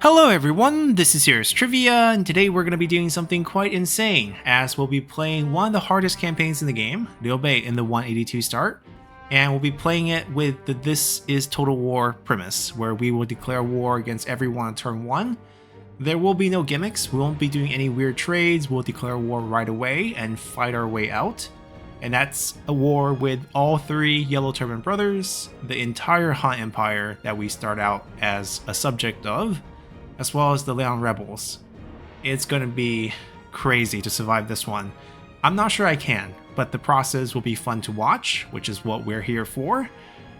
Hello everyone, this is Here's Trivia, and today we're going to be doing something quite insane, as we'll be playing one of the hardest campaigns in the game, Liu Bei in the 182 start, and we'll be playing it with the This is Total War premise, where we will declare war against everyone on turn 1. There will be no gimmicks, we won't be doing any weird trades, we'll declare war right away and fight our way out. And that's a war with all three Yellow Turban brothers, the entire Han Empire that we start out as a subject of, as well as the Liang rebels. It's gonna be crazy to survive this one. I'm not sure I can, but the process will be fun to watch, which is what we're here for.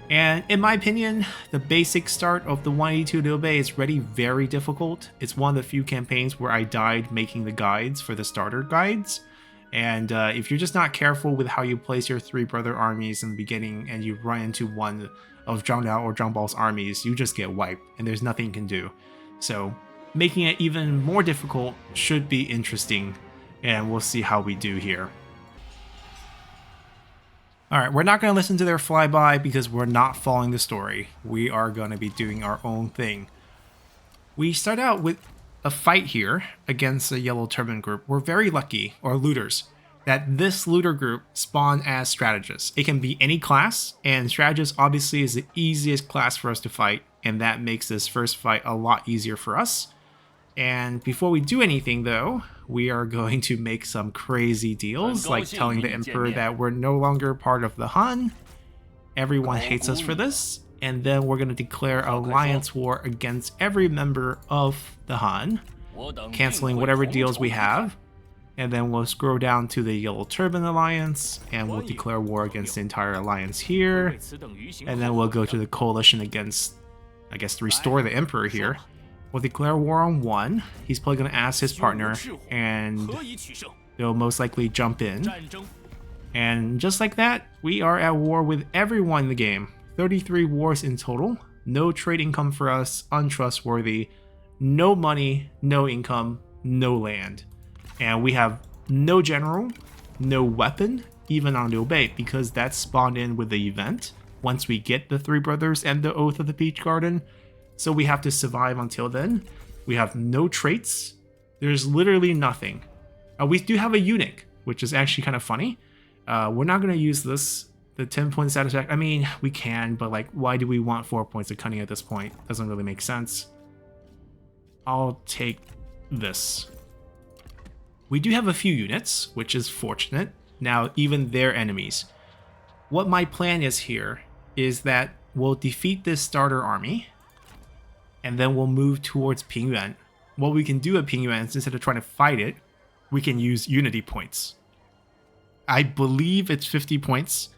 And in my opinion, the basic start of the 182 Liu Bei is already very difficult. It's one of the few campaigns where I died making the guides for the starter guides. And if you're just not careful with how you place your three brother armies in the beginning and you run into one of Zhang Liao or Zhang Bao's armies, you just get wiped and there's nothing you can do. So making it even more difficult should be interesting, and we'll see how we do here. Alright, we're not going to listen to their flyby because we're not following the story. We are going to be doing our own thing. We start out with a fight here against the Yellow Turban group. We're very lucky, or looters, that this looter group spawned as strategists. It can be any class, and strategist obviously is the easiest class for us to fight, and that makes this first fight a lot easier for us. And before we do anything though, we are going to make some crazy deals, like telling the Emperor that we're no longer part of the Han. Everyone hates us for this, and then we're going to declare an alliance war against every member of the Han, canceling whatever deals we have. And then we'll scroll down to the Yellow Turban Alliance, and we'll declare war against the entire alliance here. And then we'll go to the coalition against, I guess, to restore the Emperor here. We'll declare war on one. He's probably going to ask his partner, and they'll most likely jump in. And just like that, we are at war with everyone in the game. 33 wars in total. No trade income for us, untrustworthy. No money, no income, no land. And we have no general, no weapon, even on Liu Bei, because that's spawned in with the event once we get the three brothers and the Oath of the Peach Garden. So we have to survive until then. We have no traits. There's literally nothing. We do have a eunuch, which is actually kind of funny. We're not going to use this, the 10 point satisfaction. I mean, we can, but like, why do we want 4 points of cunning at this point? Doesn't really make sense. I'll take this. We do have a few units, which is fortunate. Now, even they're enemies. What my plan is here is that we'll defeat this starter army, and then we'll move towards Pingyuan. What we can do at Pingyuan is, instead of trying to fight it, we can use unity points. I believe it's 50 points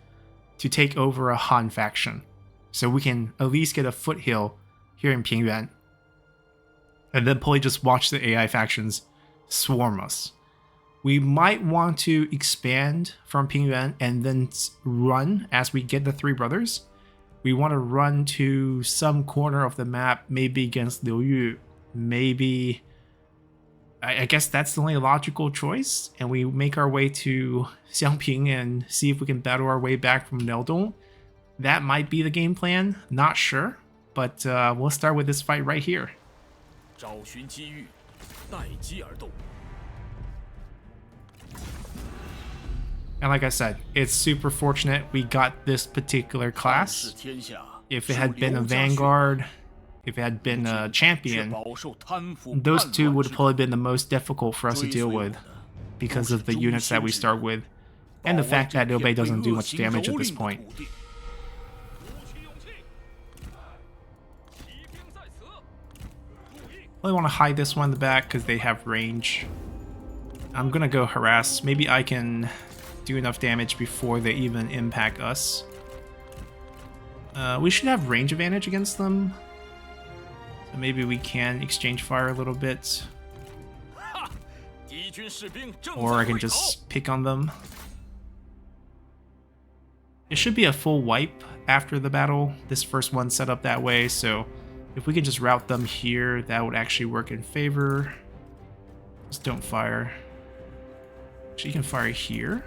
to take over a Han faction. So we can at least get a foothill here in Pingyuan, and then probably just watch the AI factions swarm us. We might want to expand from Pingyuan and then run as we get the three brothers. We want to run to some corner of the map, maybe against Liu Yu. Maybe, I guess that's the only logical choice. And we make our way to Xiangping and see if we can battle our way back from Neldong. That might be the game plan, not sure. But we'll start with this fight right here. And like I said, it's super fortunate we got this particular class. If it had been a Vanguard, if it had been a Champion, those two would have probably been the most difficult for us to deal with because of the units that we start with, and the fact that Liu Bei doesn't do much damage at this point. I want to hide this one in the back because they have range. I'm gonna go harass. Maybe I can do enough damage before they even impact us. We should have range advantage against them. So maybe we can exchange fire a little bit. Or I can just pick on them. It should be a full wipe after the battle. This first one's set up that way, so if we can just route them here, that would actually work in favor. Just don't fire. Actually, you can fire here.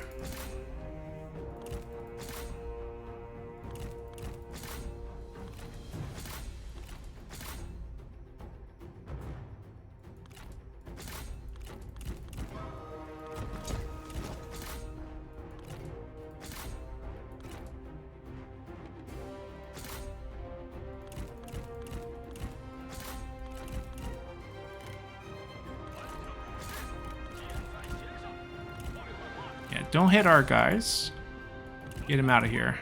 don't hit our guys. Get him out of here.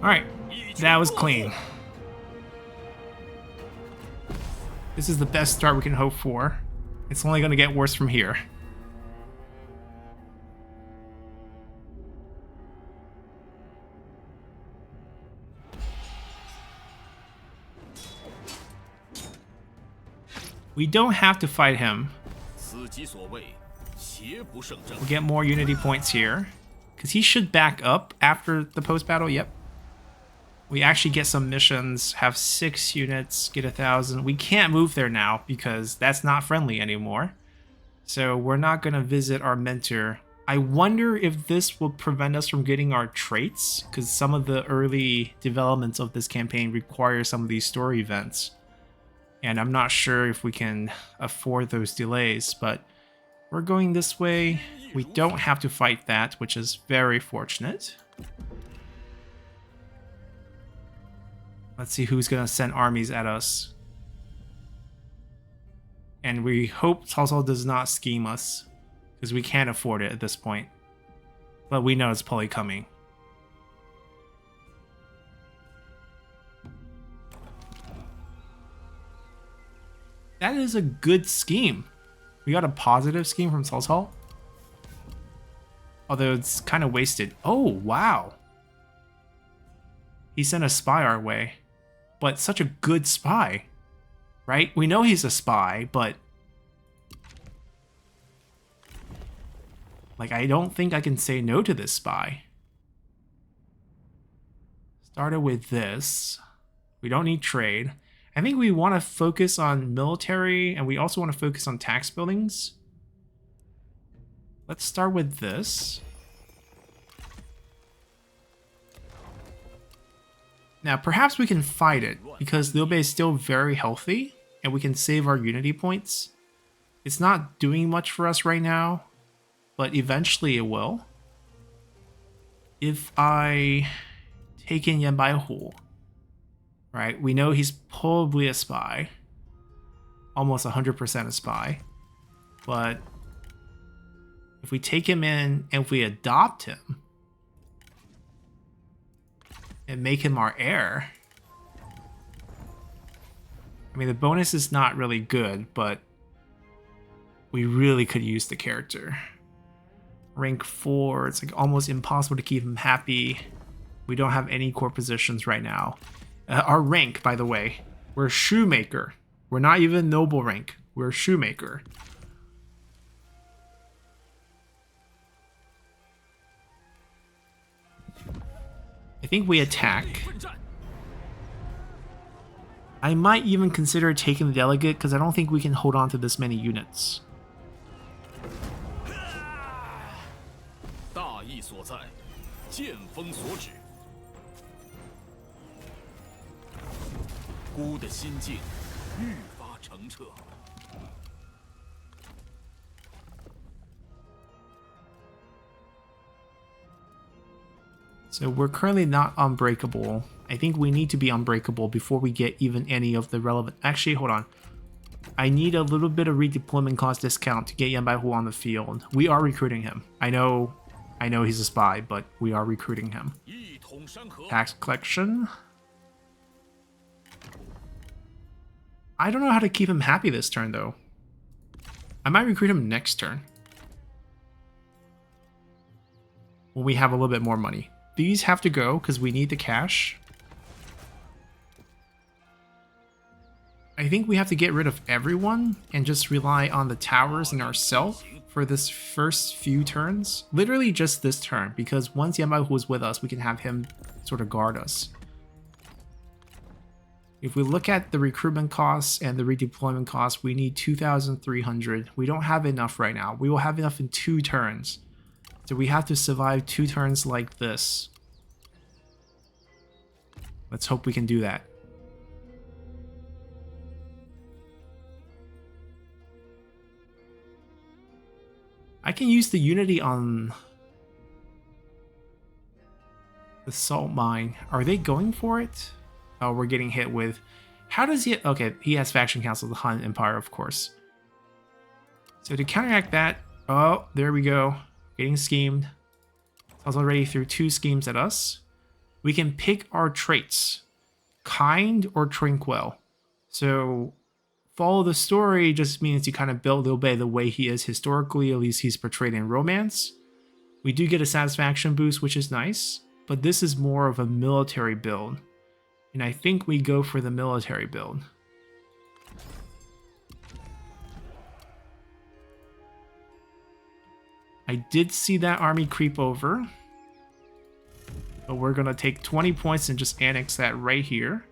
Alright, that was clean. This is the best start we can hope for. It's only going to get worse from here. We don't have to fight him. We'll get more unity points here. Because he should back up after the post-battle, yep. We actually get some missions, have 6 units, get 1,000. We can't move there now because that's not friendly anymore. So we're not going to visit our mentor. I wonder if this will prevent us from getting our traits, because some of the early developments of this campaign require some of these story events. And I'm not sure if we can afford those delays, but we're going this way. We don't have to fight that, which is very fortunate. Let's see who's going to send armies at us. And we hope Cao Cao does not scheme us, because we can't afford it at this point. But we know it's probably coming. That is a good scheme. We got a positive scheme from Cao Cao. Although it's kind of wasted. Oh, wow. He sent a spy our way. But such a good spy. Right? We know he's a spy, but... like, I don't think I can say no to this spy. Started with this. We don't need trade. I think we want to focus on military, and we also want to focus on tax buildings. Let's start with this. Now, perhaps we can fight it, because Liu Bei is still very healthy, and we can save our unity points. It's not doing much for us right now, but eventually it will. If I take in Yan Baihu, right, we know he's probably a spy. Almost 100% a spy. But if we take him in and if we adopt him, and make him our heir. I mean, the bonus is not really good, but we really could use the character. Rank 4, it's like almost impossible to keep him happy. We don't have any core positions right now. Our rank, by the way, we're shoemaker. We're not even noble rank. We're shoemaker. I think we attack. I might even consider taking the delegate because I don't think we can hold on to this many units. So we're currently not unbreakable. I think we need to be unbreakable before we get even any of the relevant... Actually, hold on. I need a little bit of redeployment cost discount to get Yan Baihu on the field. We are recruiting him. I know he's a spy, but we are recruiting him. Tax collection. I don't know how to keep him happy this turn, though. I might recruit him next turn, when we have a little bit more money. These have to go because we need the cash. I think we have to get rid of everyone and just rely on the towers and ourselves for this first few turns. Literally just this turn, because once Yan Baihu is with us, we can have him sort of guard us. If we look at the recruitment costs and the redeployment costs, we need 2,300. We don't have enough right now. We will have enough in 2 turns. So we have to survive 2 turns like this. Let's hope we can do that. I can use the unity on the salt mine. Are they going for it? Oh, we're getting hit with How does he... Okay, he has faction council, the Han Empire, of course. So to counteract that... Oh, there we go. Getting schemed. It's already threw 2 schemes at us. We can pick our traits. Kind or tranquil. So follow the story just means you kind of build Liu Bei the way he is historically, at least he's portrayed in romance. We do get a satisfaction boost, which is nice, but this is more of a military build. And I think we go for the military build. I did see that army creep over. But we're going to take 20 points and just annex that right here.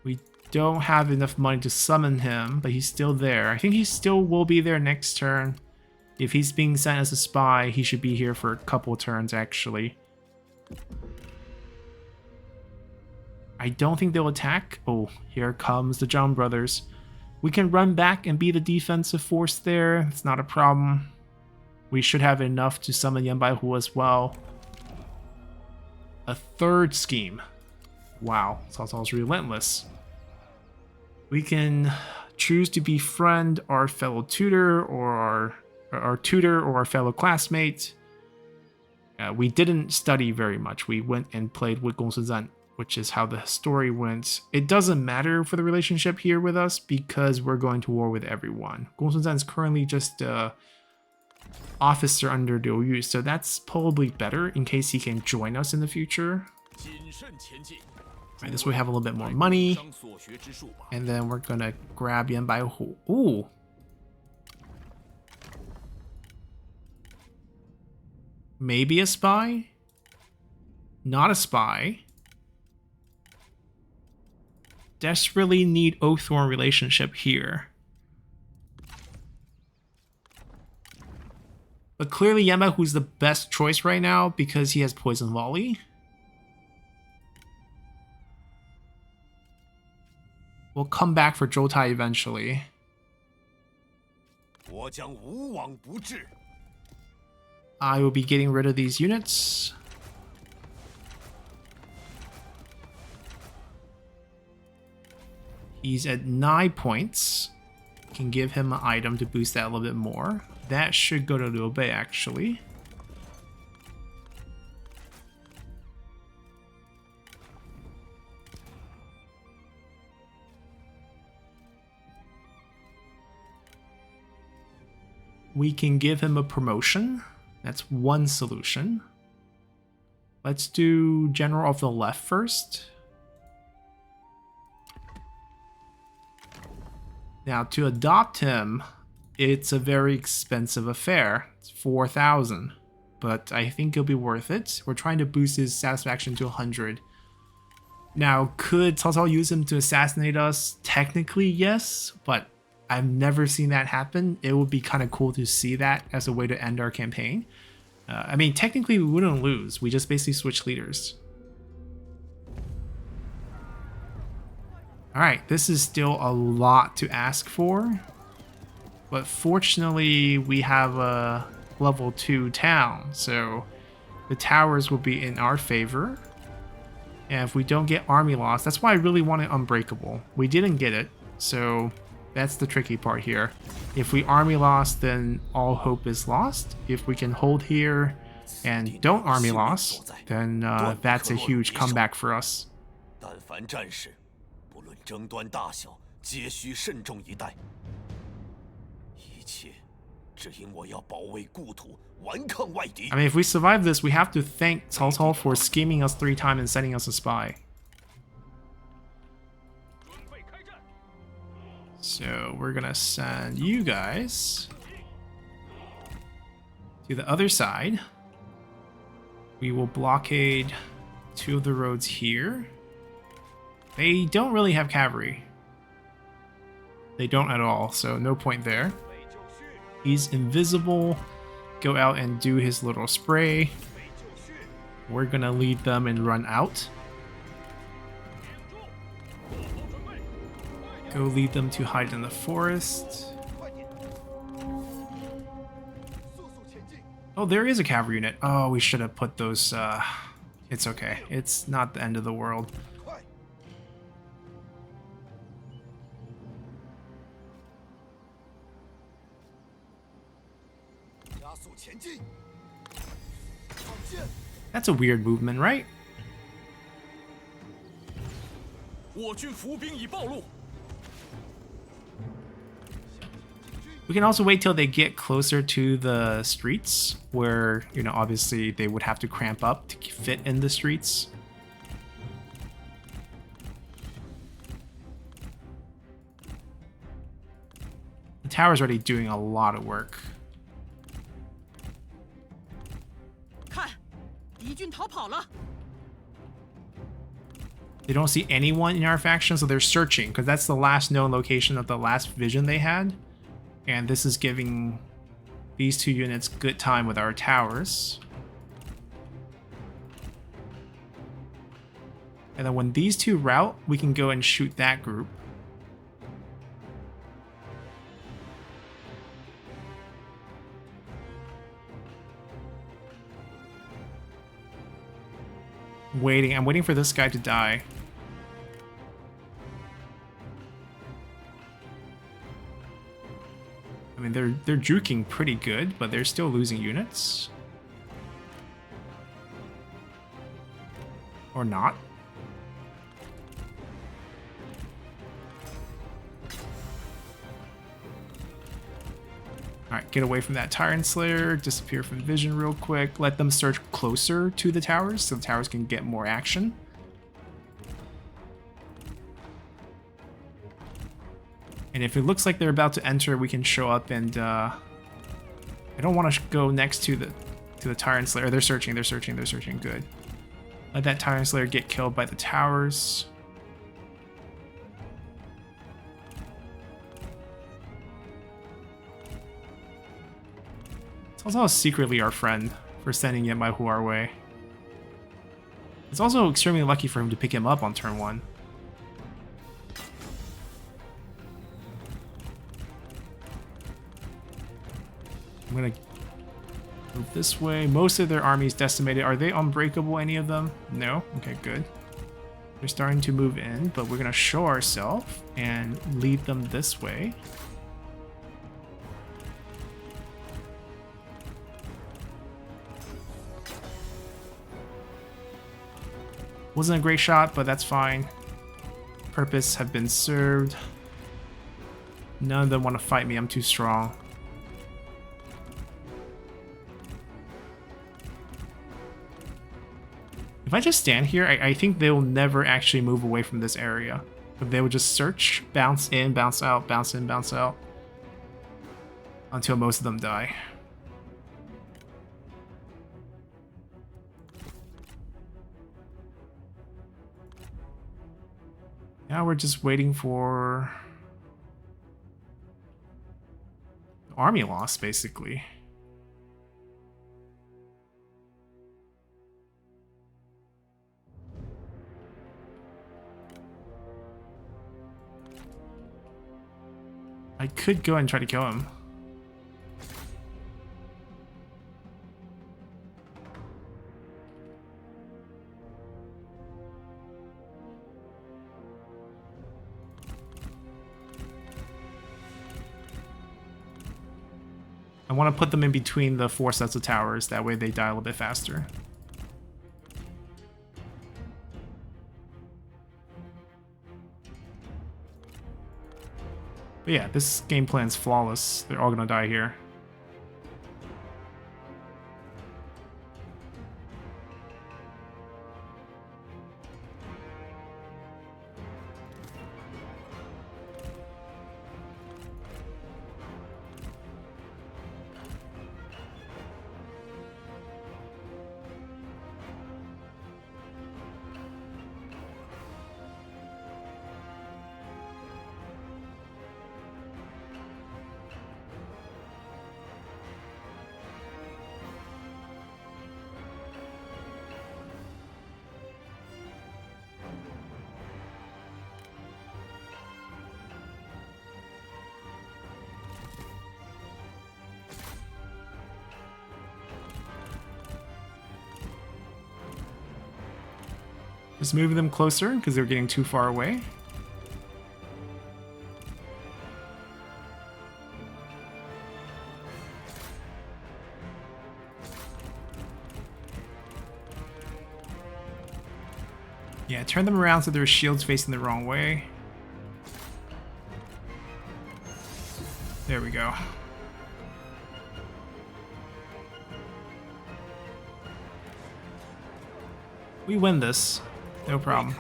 We don't have enough money to summon him, but he's still there. I think he still will be there next turn. If he's being sent as a spy, he should be here for a couple turns, actually. I don't think they'll attack. Oh, here comes the Zhang brothers. We can run back and be the defensive force there. It's not a problem. We should have enough to summon Yan Baihu as well. A third scheme. Wow, Cao Cao's relentless. We can choose to befriend our fellow tutor or our tutor or our fellow classmate. We didn't study very much. We went and played with Gongsun Zan, which is how the story went. It doesn't matter for the relationship here with us because we're going to war with everyone. Gongsun Zan is currently just an officer under Liu Yu, so that's probably better in case he can join us in the future. Right, this way we have a little bit more money. And then we're gonna grab Yan Baihu. Ooh. Maybe a spy? Not a spy. Desperately need Oaththorn relationship here. But clearly Yan Baihu's the best choice right now because he has Poison Volley. We'll come back for Zhou Tai eventually. I will be getting rid of these units. He's at 9 points. Can give him an item to boost that a little bit more. That should go to Liu Bei actually. We can give him a promotion. That's one solution. Let's do General of the Left first. Now, to adopt him, it's a very expensive affair. It's 4,000, but I think it'll be worth it. We're trying to boost his satisfaction to 100. Now, could Cao Cao use him to assassinate us? Technically, yes, but I've never seen that happen. It would be kind of cool to see that as a way to end our campaign. I mean, technically we wouldn't lose. We just basically switch leaders. Alright, this is still a lot to ask for. But fortunately, we have a level 2 town. So the towers will be in our favor. And if we don't get army loss, that's why I really wanted Unbreakable. We didn't get it, so that's the tricky part here. If we army loss, then all hope is lost. If we can hold here and don't army loss, then that's a huge comeback for us. I mean, if we survive this, we have to thank Cao Cao for scheming us 3 times and sending us a spy. So we're gonna send you guys to the other side. We will blockade 2 of the roads here. They don't really have cavalry. They don't at all, so no point there. He's invisible. Go out and do his little spray. We're gonna lead them and run out. Go lead them to hide in the forest. Oh, there is a cavalry unit. Oh, we should have put those. It's okay. It's not the end of the world. That's a weird movement, right? We can also wait till they get closer to the streets, where, you know, obviously they would have to cramp up to fit in the streets. The tower's already doing a lot of work. They don't see anyone in our faction, so they're searching, because that's the last known location of the last vision they had. And this is giving these two units good time with our towers. And then when these two rout, we can go and shoot that group. I'm waiting for this guy to die. I mean, they're juking pretty good, but they're still losing units. Or not. Alright, get away from that Tyrant Slayer, disappear from vision real quick, let them search closer to the towers so the towers can get more action. And if it looks like they're about to enter, we can show up and I don't want to go next to the Tyrant Slayer. They're searching, good. Let that Tyrant Slayer get killed by the towers. It's also secretly our friend for sending Yemahu our way. It's also extremely lucky for him to pick him up on turn 1. I'm gonna move this way. Most of their armies decimated. Are they unbreakable, any of them? No? Okay, good. They're starting to move in, but we're gonna show ourselves and lead them this way. Wasn't a great shot, but that's fine. Purpose have been served. None of them want to fight me. I'm too strong. If I just stand here, I think they will never actually move away from this area. But they will just search, bounce in, bounce out, bounce in, bounce out. Until most of them die. Now we're just waiting for army loss, basically. I could go and try to kill him. I want to put them in between the 4 sets of towers, that way they die a little bit faster. But yeah, this game plan's flawless. They're all gonna die here. Just moving them closer because they're getting too far away. Yeah, turn them around so their shield's facing the wrong way. There we go. We win this. No problem.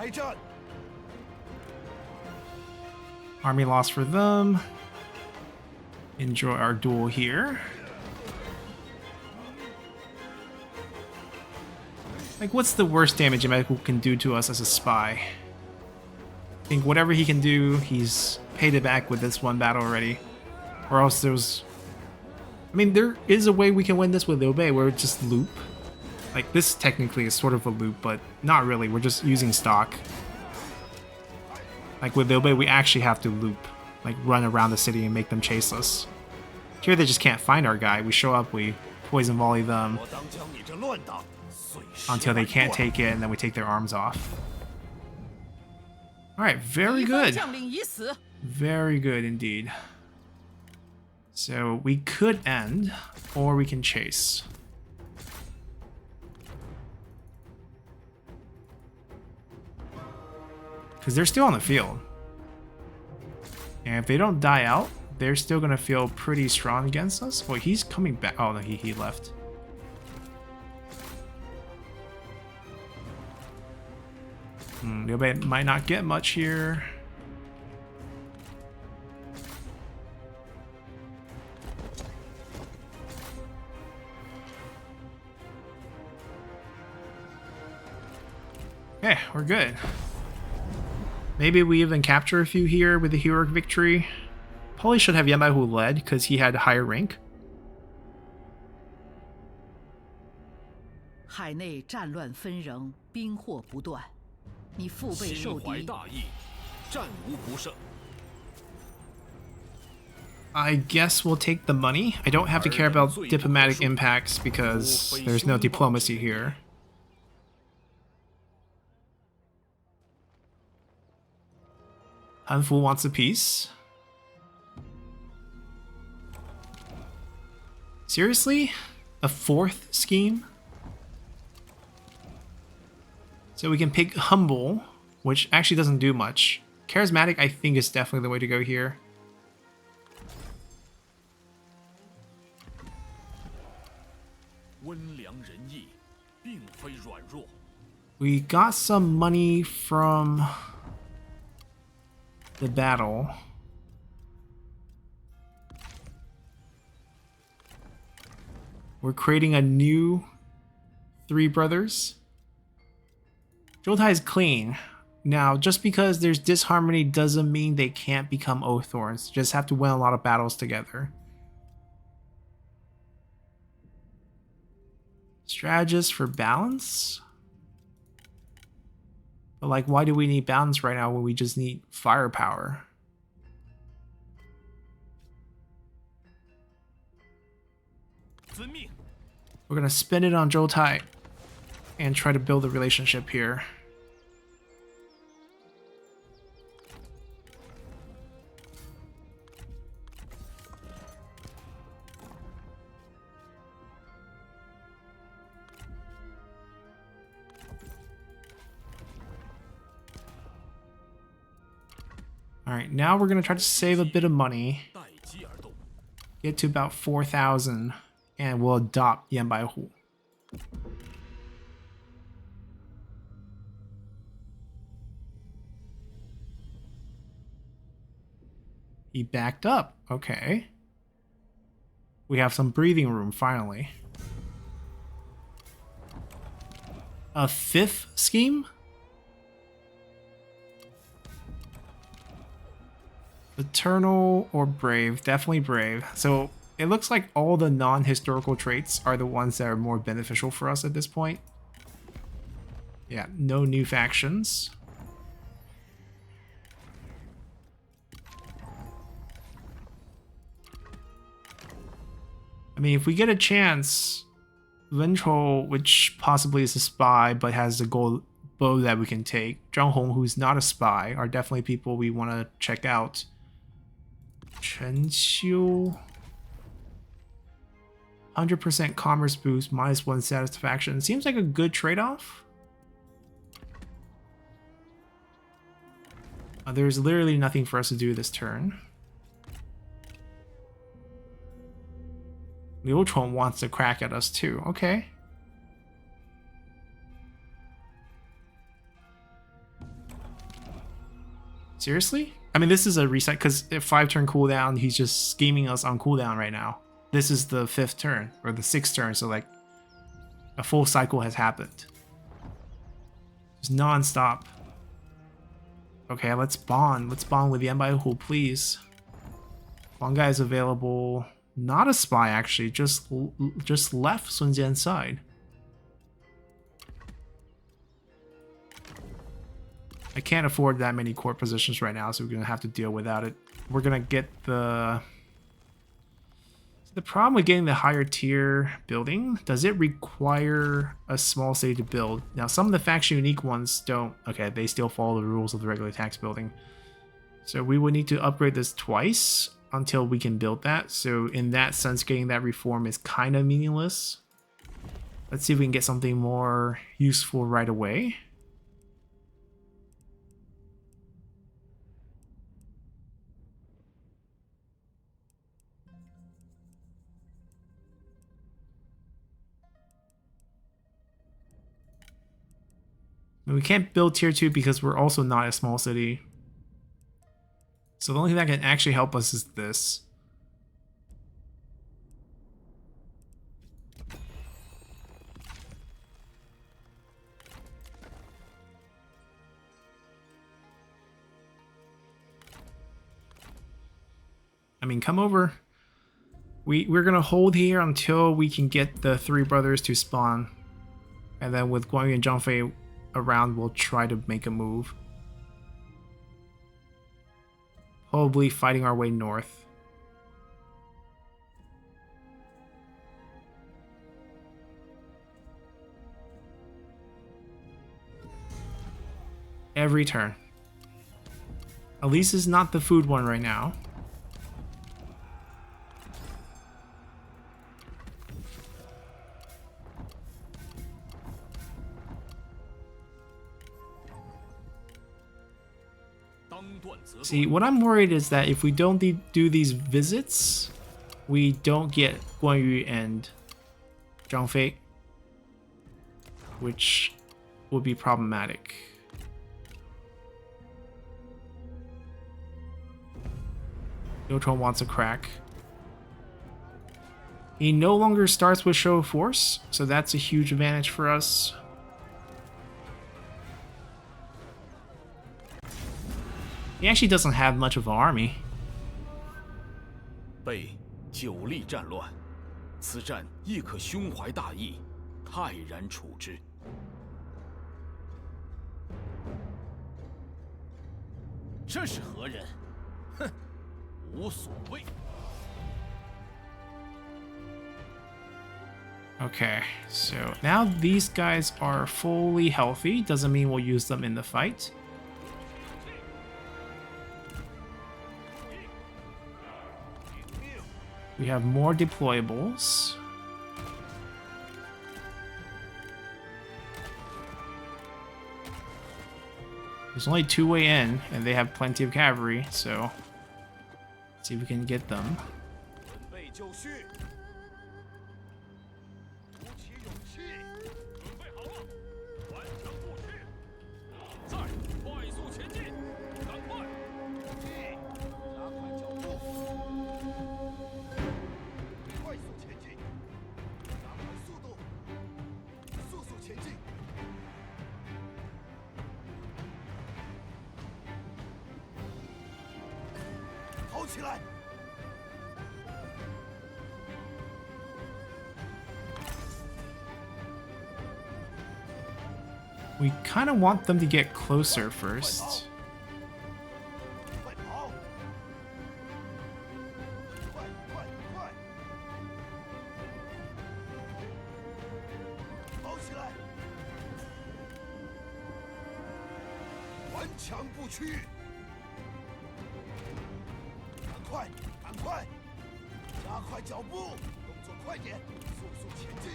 Army loss for them. Enjoy our duel here. Like, what's the worst damage Yamaku can do to us as a spy? I think whatever he can do, he's paid it back with this one battle already. Or else there's... I mean, there is a way we can win this with Liu Bei, where we just loop. Like, this technically is sort of a loop, but not really. We're just using stock. Like, with Liu Bei, we actually have to loop. Like, run around the city and make them chase us. Here, they just can't find our guy. We show up, we poison volley them until they can't take it, and then we take their arms off. Alright, very good. Very good indeed. So we could end, or we can chase. Because they're still on the field. And if they don't die out, they're still going to feel pretty strong against us. Oh, he's coming back. Oh, no, he left. Liu Bei might not get much here. Okay, we're good. Maybe we even capture a few here with the heroic victory. Probably should have Yamahu led because he had a higher rank. 海内战乱纷纭，兵祸不断，你腹背受敌。心怀大义，战无不胜。 I guess we'll take the money. I don't have to care about diplomatic impacts because there's no diplomacy here. Han Fu wants a piece. Seriously? A fourth scheme? So we can pick Humble, which actually doesn't do much. Charismatic, I think, is definitely the way to go here. We got some money from the battle. We're creating a new Three Brothers. Joltai is clean. Now, just because there's disharmony doesn't mean they can't become Oaththorns. Just have to win a lot of battles together. Strategist for balance? But like, why do we need balance right now when we just need firepower? We're gonna spend it on Joltai and try to build a relationship here. Alright, now we're going to try to save a bit of money. Get to about 4,000 and we'll adopt Yan Bai Hu. He backed up. Okay. We have some breathing room finally. A fifth scheme? Eternal or Brave? Definitely Brave. So it looks like all the non-historical traits are the ones that are more beneficial for us at this point. Yeah, no new factions. I mean, if we get a chance, Ventral, which possibly is a spy but has the gold bow that we can take. Zhang Hong, who's not a spy, are definitely people we want to check out. Chen Xiu. 100% commerce boost, -1 satisfaction. Seems like a good trade-off. There's literally nothing for us to do this turn. Liu Chong wants to crack at us too. Okay. Seriously? I mean, this is a reset because if 5-turn cooldown, he's just scheming us on cooldown right now. This is the 5th turn or the 6th turn, so like a full cycle has happened. Just non-stop. Okay, let's bond. Let's bond with Yan Baihu, please. One guy is available. Not a spy, actually. Just left Sun Jian's side. I can't afford that many court positions right now, so we're gonna have to deal without it. We're gonna get the problem with getting the higher tier building. Does it require a small city to build? Now, some of the faction unique ones don't. Okay, they still follow the rules of the regular tax building. So we would need to upgrade this twice until we can build that. So in that sense, getting that reform is kind of meaningless. Let's see if we can get something more useful right away. And we can't build tier 2 because we're also not a small city. So the only thing that can actually help us is this. I mean, come over. We're gonna hold here until we can get the 3 brothers to spawn. And then with Guan Yu and Zhang Fei around, we'll try to make a move. Probably fighting our way north. Every turn. At least it's not the food one right now. See, what I'm worried is that if we don't do these visits, we don't get Guan Yu and Zhang Fei, which would be problematic. Liu Chong wants a crack. He no longer starts with show of force, so that's a huge advantage for us. He actually doesn't have much of an army. 被久历战乱，此战亦可胸怀大义，泰然处之。这是何人？哼，无所谓。 Okay, so now these guys are fully healthy. Doesn't mean we'll use them in the fight. We have more deployables. There's only 2 way in, and they have plenty of cavalry, so let's see if we can get them. We kind of want them to get closer first. 枪不屈！赶快，赶快，加快脚步，动作快点，速速前进！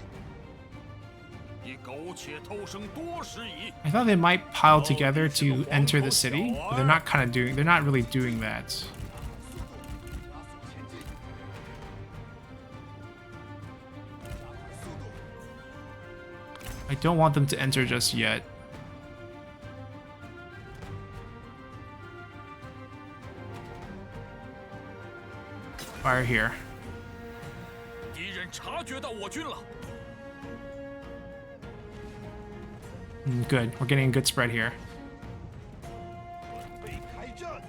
你苟且偷生多时矣！ I thought they might pile together to enter the city, but they're not really doing that. I don't want them to enter just yet. Fire here. 敌人察觉到我军了。 Good. We're getting a good spread here. 准备开战！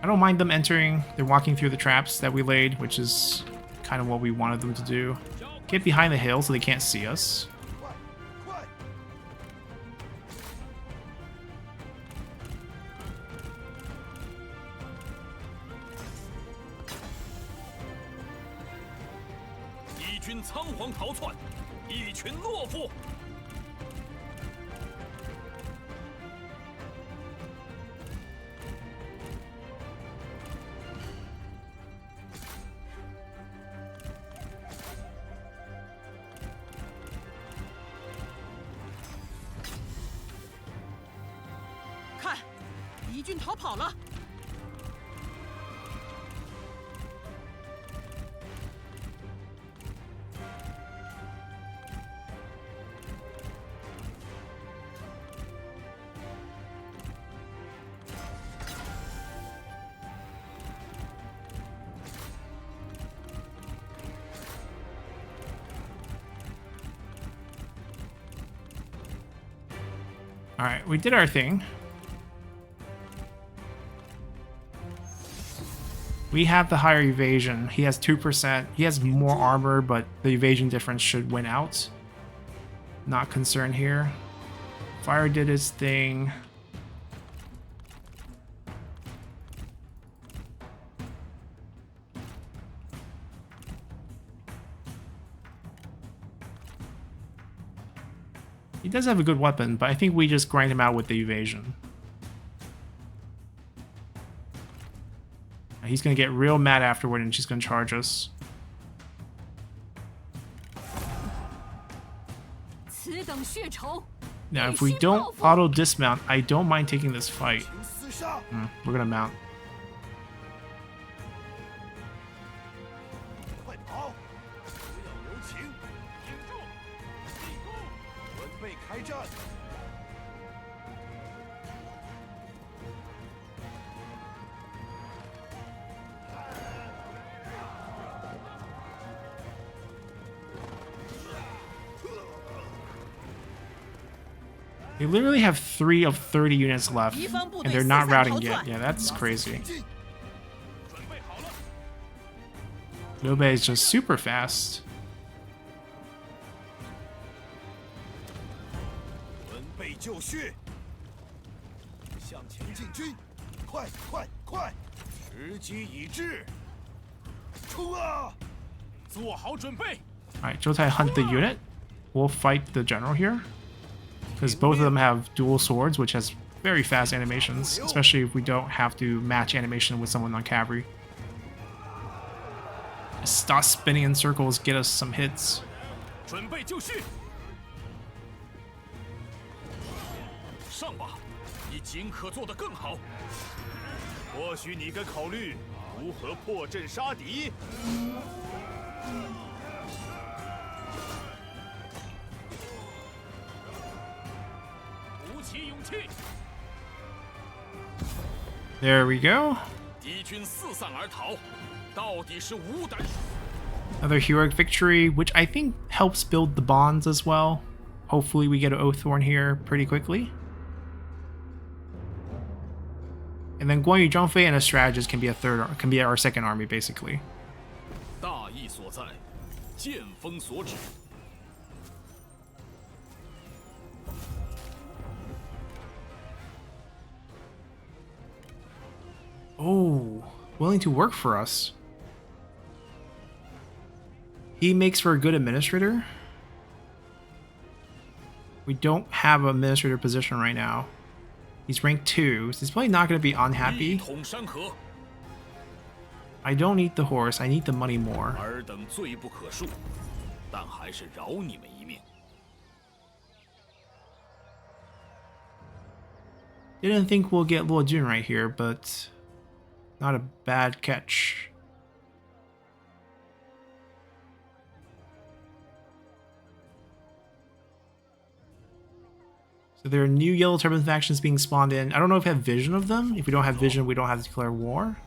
I don't mind them entering. They're walking through the traps that we laid, which is kind of what we wanted them to do. Get behind the hill so they can't see us. 快快！ 敌军仓皇逃窜，一群懦夫！ 看，敌军逃跑了。 Alright, we did our thing. We have the higher evasion. He has 2%. He has more armor, but the evasion difference should win out. Not concerned here. Fire did his thing. He does have a good weapon, but I think we just grind him out with the evasion. He's gonna get real mad afterward and she's gonna charge us. 此等血仇， Now, if we don't auto dismount, I don't mind taking this fight. 请厮杀！ We're gonna mount. 快跑！不要留情！顶住！立功！准备开战！ They literally have 3 of 30 units left, and they're not routing yet. Yeah, that's crazy. Liu Bei is just super fast. 准备就绪！向前进军！快快快！时机已至！冲啊！做好准备！ Alright, Zhoutai hunt the unit. We'll fight the general here. Because both of them have dual swords, which has very fast animations, especially if we don't have to match animation with someone on cavalry. Stop spinning in circles, get us some hits. 准备就绪！上吧，你尽可做得更好。或许你该考虑如何破阵杀敌。 There we go. 敌军四散而逃，到底是无胆。 Another heroic victory, which I think helps build the bonds as well. Hopefully we get an Oaththorn here pretty quickly. And then Guan Yu Zhangfei and a strategist can be our second army basically. 大义所在，剑锋所指。 Oh, willing to work for us. He makes for a good administrator. We don't have an administrator position right now. He's rank 2, so he's probably not going to be 一 unhappy. 统山河， I don't need the horse, I need the money more. 尔等罪不可恕，但还是饶你们一命。 Didn't think we'll get Luo Jun right here, but not a bad catch. So there are new Yellow Turban factions being spawned in. I don't know if we have vision of them. If we don't have vision, we don't have to declare war.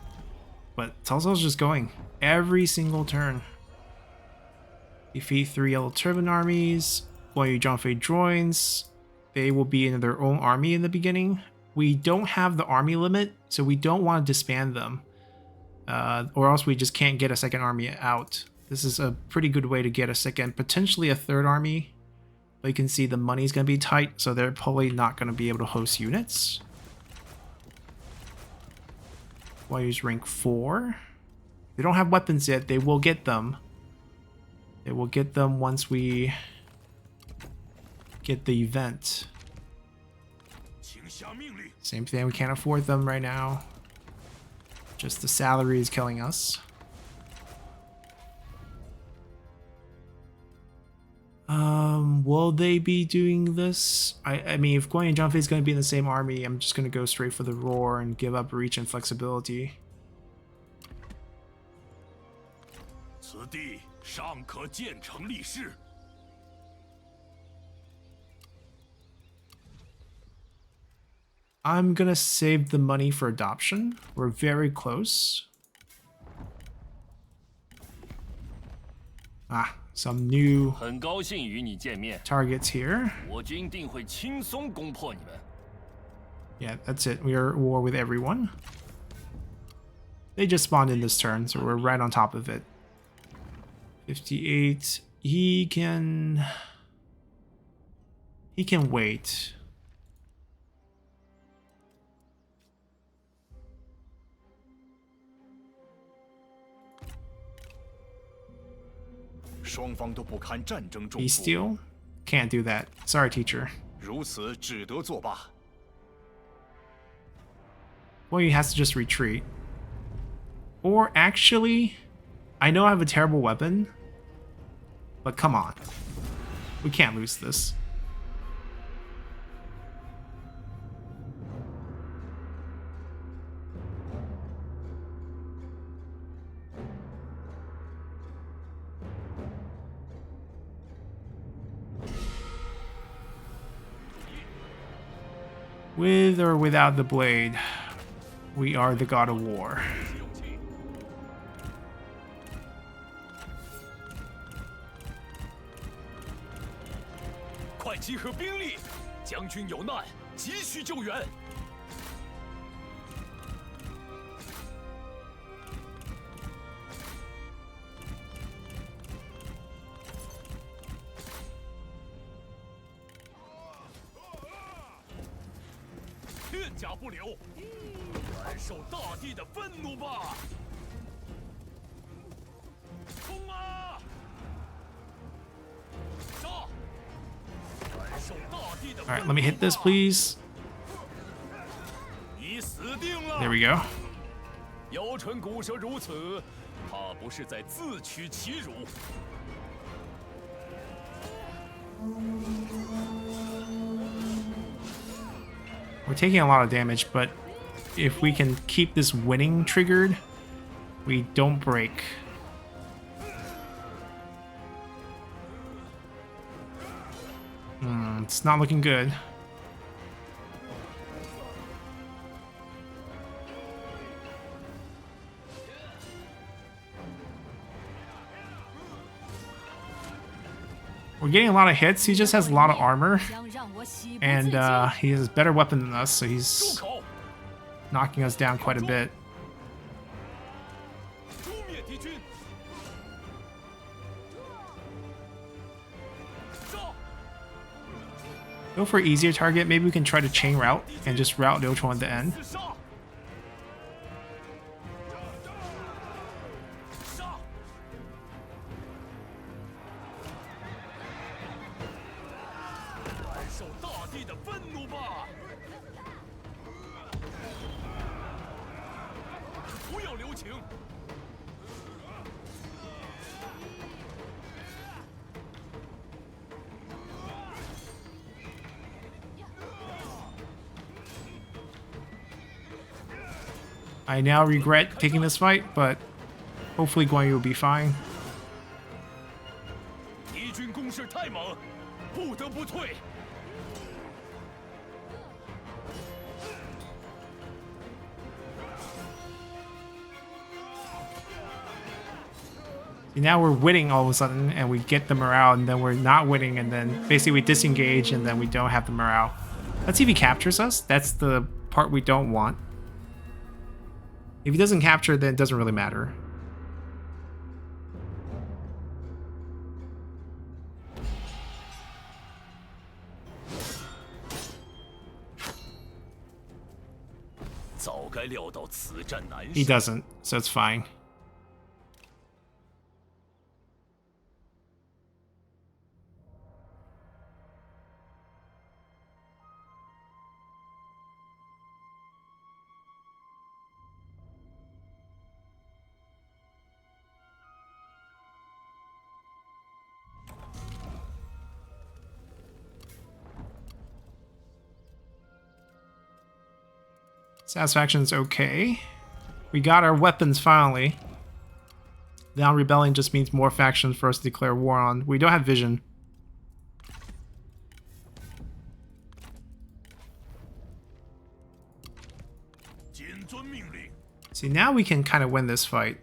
But Cao Cao's just going every single turn. Defeat 3 Yellow Turban armies. Guan Yu Zhangfei joins. They will be in their own army in the beginning. We don't have the army limit, so we don't want to disband them. Or else we just can't get a second army out. This is a pretty good way to get a second, potentially a third army. But you can see the money's going to be tight, so they're probably not going to be able to host units. Why use rank 4? They don't have weapons yet. They will get them. They will get them once we get the event. 请下命令。 Same thing, we can't afford them right now. Just the salary is killing us. Will they be doing this? I mean, if Guan Yu Zhangfei is going to be in the same army, I'm just going to go straight for the roar and give up reach and flexibility. 此地尚可建成立事。 I'm going to save the money for adoption. We're very close. Ah, some new 很高兴与你见面， targets here. 我军定会轻松攻破你们。 Yeah, that's it. We are at war with everyone. They just spawned in this turn, so we're right on top of it. 58. He can wait. He steal? Can't do that. Sorry, teacher. 如此只得作罢。 Well, he has to just retreat. Or actually, I know I have a terrible weapon, but come on. We can't lose this. With or without the blade, we are the god of war. 快集合兵力，将军有难，急需救援。片甲不留，感受大地的愤怒吧！冲啊！杀！ All right, let me hit this, please. There we go. 姚晨骨舌如此，怕不是在自取其辱。 We're taking a lot of damage, but if we can keep this winning triggered, we don't break. It's not looking good. We're getting a lot of hits. He just has a lot of armor. And he has a better weapon than us, so he's knocking us down quite a bit. Go for an easier target. Maybe we can try to chain route and just route Liu Chuan at the end. 际的愤怒吧！不要留情！ I now regret taking this fight, but hopefully Guan Yu will be fine. 敌军攻势太猛，不得不退。 Now we're winning all of a sudden, and we get the morale, and then we're not winning, and then basically we disengage, and then we don't have the morale. Let's see if he captures us. That's the part we don't want. If he doesn't capture, then it doesn't really matter. He doesn't, so it's fine. Satisfaction's okay. We got our weapons finally. Now rebelling just means more factions for us to declare war on. We don't have vision. See, now we can kind of win this fight.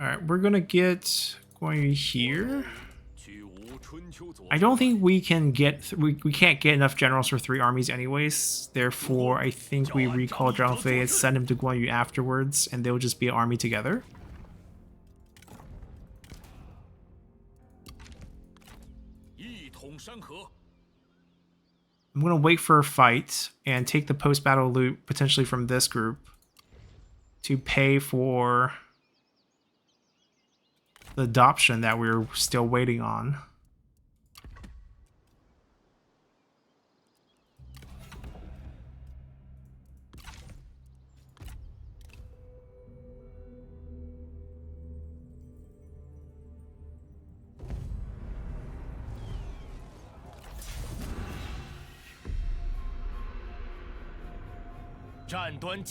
Alright, we're gonna get going here. I don't think we can get we can't get enough generals for 3 armies anyways. Therefore, I think we recall Zhang Fei and send him to Guan Yu afterwards, and they'll just be an army together. I'm gonna wait for a fight and take the post-battle loot potentially from this group to pay for the adoption that we're still waiting on.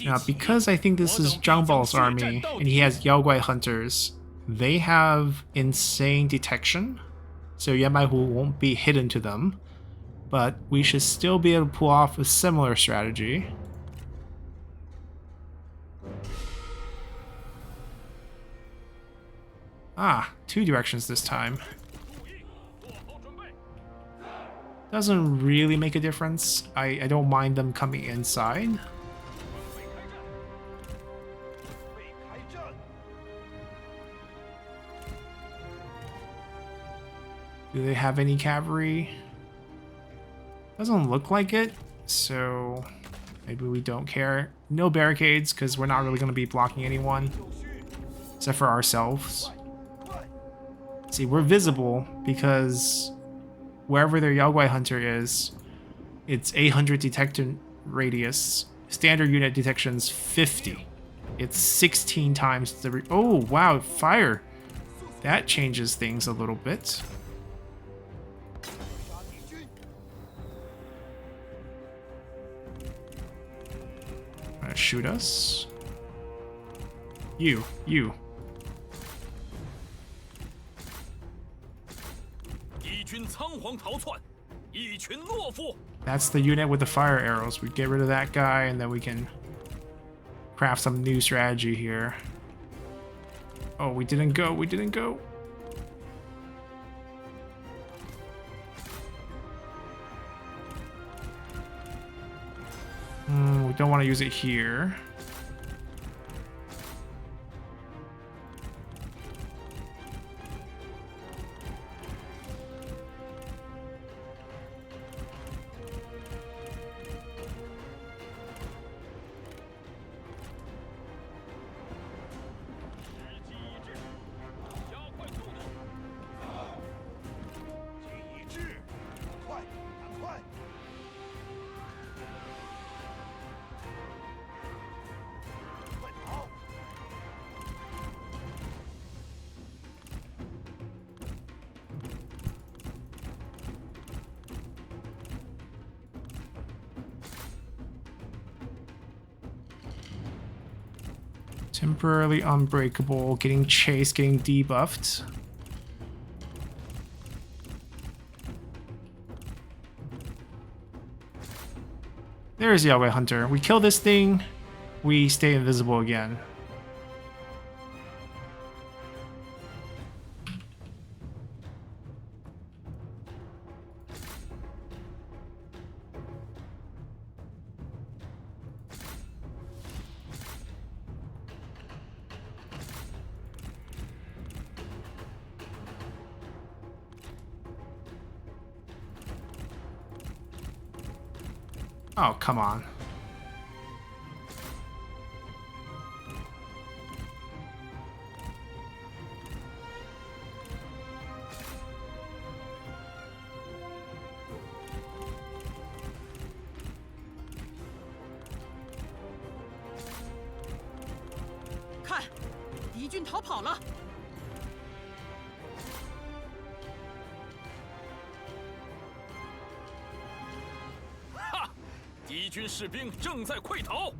Now, because I think this is Zhang Bao's army, and he has Yaoguai hunters, they have insane detection, so Yan Baihu won't be hidden to them, but we should still be able to pull off a similar strategy. Ah, 2 directions this time. Doesn't really make a difference. I don't mind them coming inside. Do they have any cavalry? Doesn't look like it, so maybe we don't care. No barricades, because we're not really going to be blocking anyone, except for ourselves. See, we're visible because wherever their Yaoguai hunter is, it's 800 detection radius. Standard unit detection's 50. It's 16 times the... Oh, wow, fire! That changes things a little bit. Shoot us. You. That's the unit with the fire arrows. We get rid of that guy, and then we can craft some new strategy here. Oh, we didn't go. We don't want to use it here. Temporarily unbreakable, getting chased, getting debuffed. There's the Yagway Hunter. We kill this thing, we stay invisible again. Oh, come on.看，敌军逃跑了。哈！敌军士兵正在溃逃。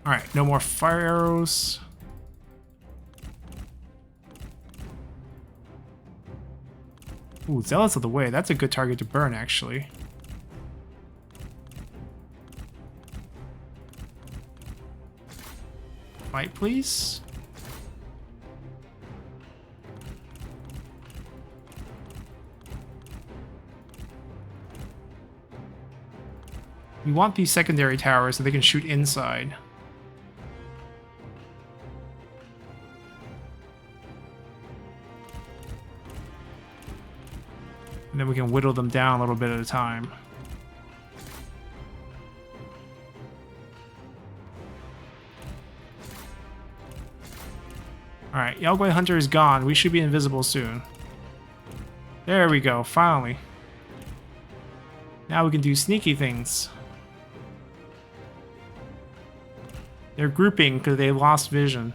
Alright, no more fire arrows. Ooh, Zealots of the Way. That's a good target to burn, actually. Fight, please. We want these secondary towers so they can shoot inside. And then we can whittle them down a little bit at a time. Alright, Yagway Hunter is gone. We should be invisible soon. There we go, finally. Now we can do sneaky things. They're grouping because they lost vision.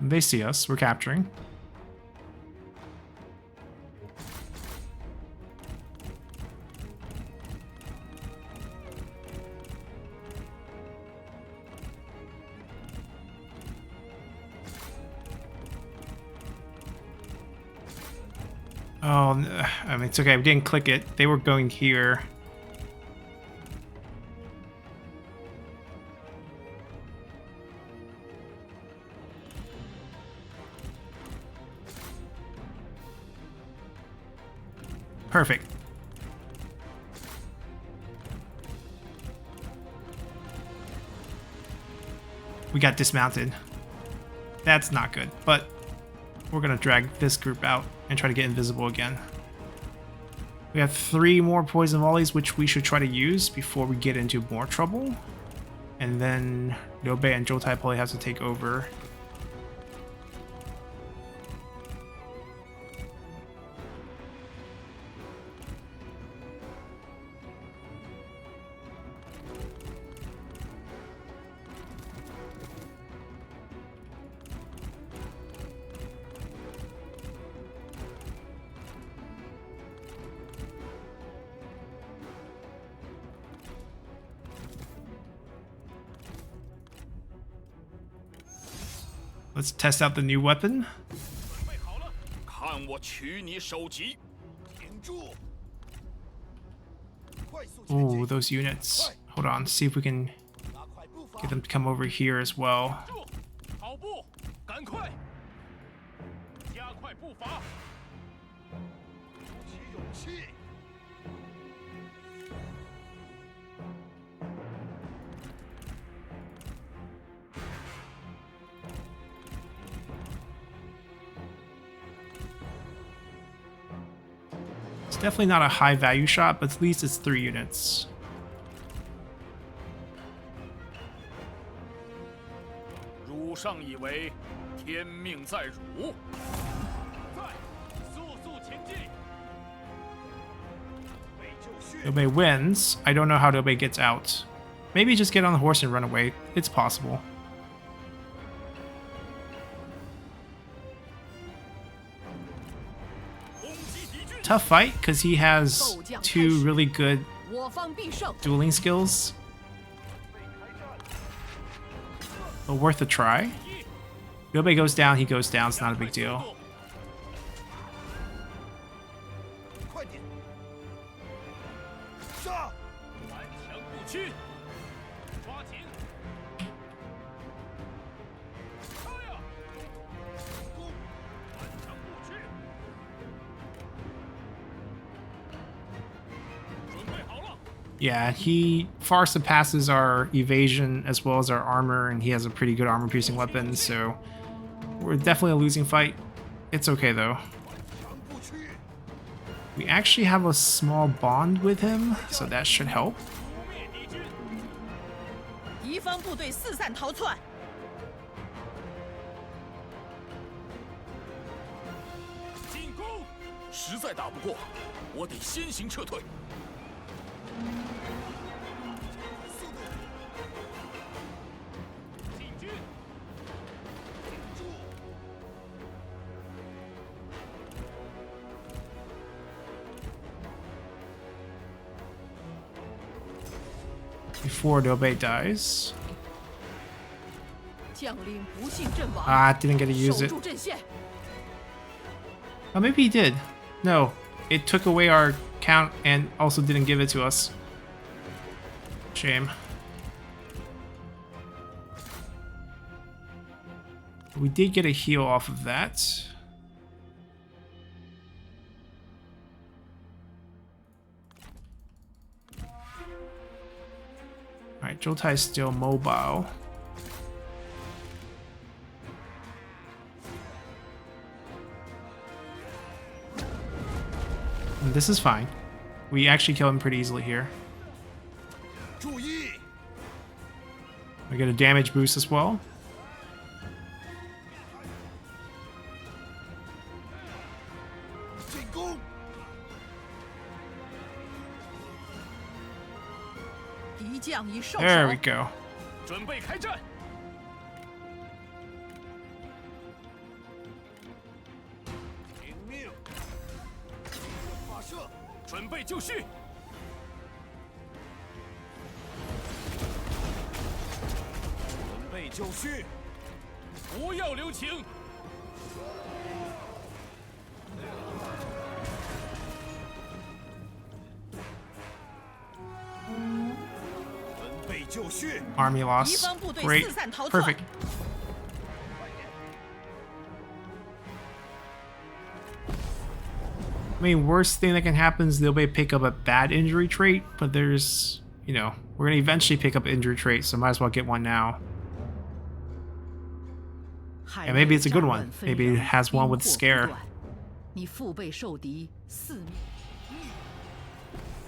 They see us, we're capturing. Oh, I mean, it's okay. We didn't click it. They were going here. Perfect. We got dismounted. That's not good, but we're gonna drag this group out and try to get invisible again. We have 3 more poison volleys, which we should try to use before we get into more trouble. And then Liu Bei and Zhou Tai probably have to take over. Let's test out the new weapon. 准备好了，看我取你首级！停住！快速前进 Ooh, those units. Hold on, see if we can 加快步伐 get them to come over here as well. 住！跑步，赶快！加快步伐！鼓起勇气。Definitely not a high value shot, but at least it's 3 units. 汝上以为天命在汝，在，速速前进。 Liu Bei wins. I don't know how Liu Bei gets out. Maybe just get on the horse and run away. It's possible. Tough fight because he has 2 really good 我方必胜。 dueling skills. But worth a try. Liu Bei goes down, he goes down. It's not a big deal. 快点！杀！ 顽强不屈，抓紧！杀呀！攻！顽强不屈，准备好了。 Yeah, he far surpasses our evasion as well as our armor, and he has a pretty good armor-piercing weapon, so we're definitely a losing fight. It's okay, though. 强不屈！ We actually have a small bond with him, so that should help. 扑灭敌军，敌方部队四散逃窜，进攻！实在打不过，我得先行撤退。速度！进军！住！ Before Liu Bei dies. 将领不幸阵亡。 Ah, didn't get to use 守 it. 住阵线， Oh, maybe he did. No, it took away our count and also didn't give it to us. Shame. We did get a heal off of that. Alright, Joltai is still mobile. And this is fine. We actually kill him pretty easily here. 注意！ We get a damage boost as well. 进攻！ 敌将已受 There we 手。 go. 准备开战！听命！发射！准备就绪！准备就绪！不要留情！准备就绪！ Army 敌 loss. 方部队 Great. 四散逃窜 Perfect.，I mean, worst thing that can happen is they'll pick up a bad injury trait, but there's, you know, we're gonna eventually pick up injury trait, so might as well get one now. 海 Yeah, maybe it's a good 内 one. 战乱纷 Maybe it 纭 has one with 兵祸不 scare. 断你腹背受敌，四面。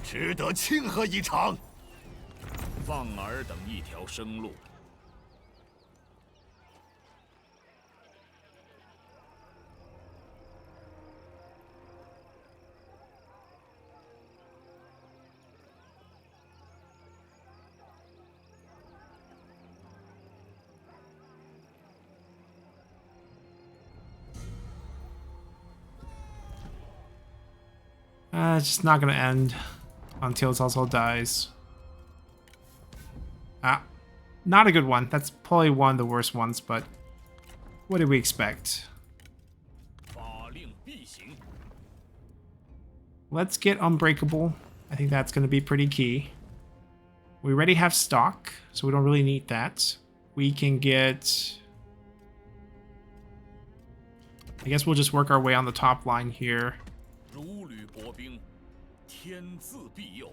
值得庆贺一场！放尔等一条生路。It's just not gonna end until it also dies. Ah, not a good one. That's probably one of the worst ones, but what did we expect? 法令必行。 Let's get Unbreakable. I think that's gonna be pretty key. We already have stock, so we don't really need that. We can get... I guess we'll just work our way on the top line here. 如履薄冰，天自庇佑。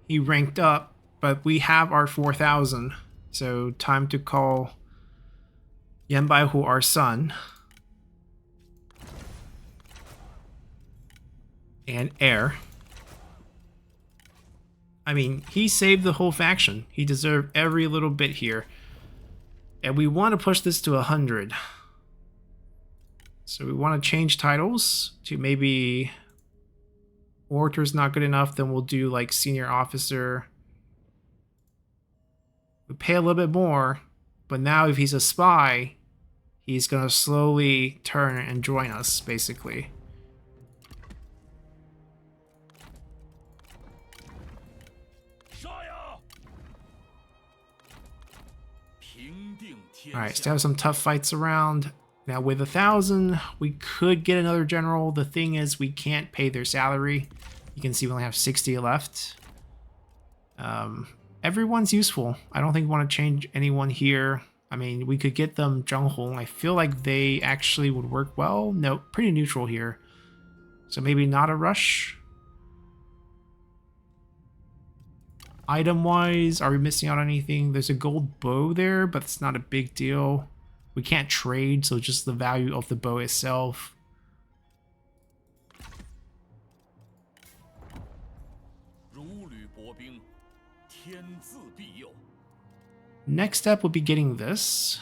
He ranked up, but we have our 4,000. So time to call Yan Baihu our son. and heir. I mean, he saved the whole faction. He deserved every little bit here. And we want to push this to 100. So we want to change titles to maybe... Orator's not good enough, then we'll do like senior officer. We pay a little bit more, but now if he's a spy, he's going to slowly turn and join us, basically. Alright, still have some tough fights around. Now with 1,000, we could get another general. The thing is, we can't pay their salary. You can see we only have 60 left. Everyone's useful. I don't think we want to change anyone here. I mean, we could get them Zheng Hong. I feel like they actually would work well. No, pretty neutral here. So maybe not a rush. Item-wise, are we missing out on anything? There's a gold bow there, but it's not a big deal. We can't trade, so just the value of the bow itself. Next step will be getting this.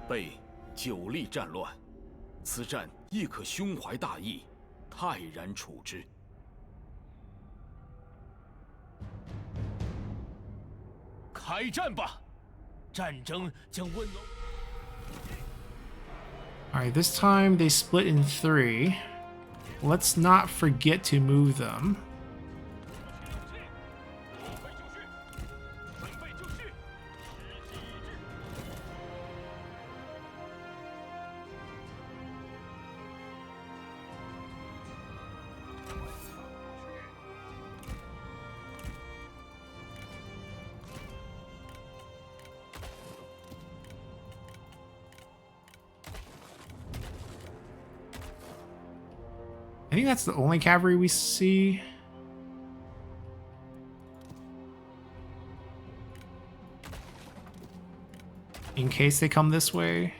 Bei 久历战乱，此战亦可胸怀大义，泰然处之。开战吧！战争将温柔。Alright, this time they split in 3. Let's not forget to move them. I think that's the only cavalry we see. In case they come this way.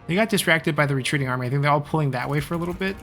They got distracted by the retreating army. I think they're all pulling that way for a little bit.